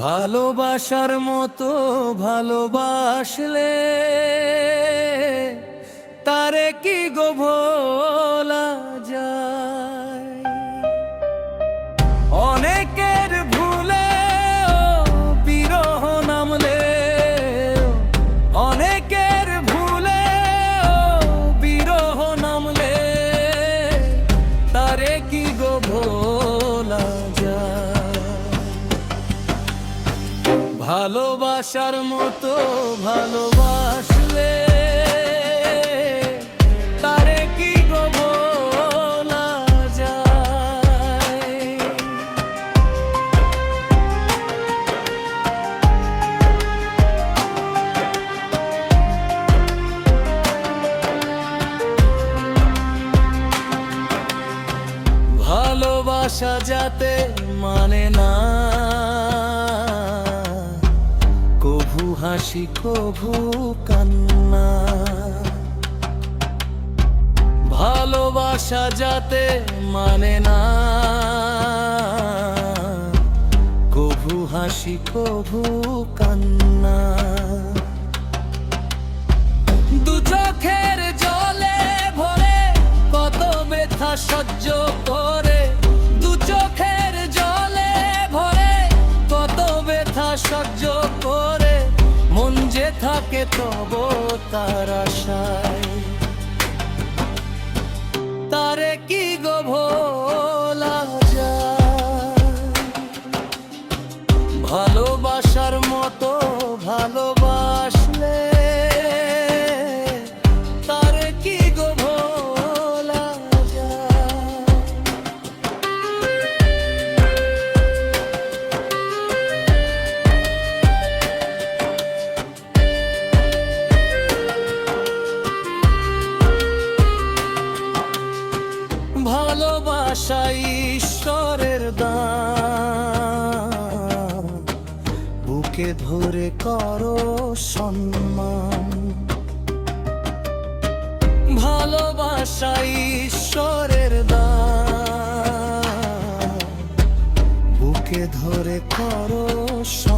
ভালোবাসার মতো ভালোবাসলে তারে কি গো ভোলা যায়? অনেকের ভুলে বিরহ নামলে, অনেকের ভুলে বিরহ নামলে তারে কি গো ভোলা যায়? ভালোবাসার মতো ভালোবাসলে তারে কি গো ভোলা যায়? ভালোবাসা যাতে মানে না, কভু হাসি কভু কান্না। ভালোবাসা যাতে মানে না, কভু হাসি কভু কান্না। দু চোখের জলে ভরে কত ব্যথা সহ্য করে, দু চোখের জলে ভরে কত ব্যথা সহ্য করে, মন যে থাকে তব তার আশায় তারে কি গো ভোলা যায়? ভালোবাসার মতো ভালোবাসলে তারে কি গো ভোলা যায়? ভালোবাসা ঈশ্বরের দান, বুকে ধরে করো সম্মান। ভালোবাসা ঈশ্বরের দান, বুকে ধরে করো সম্মান।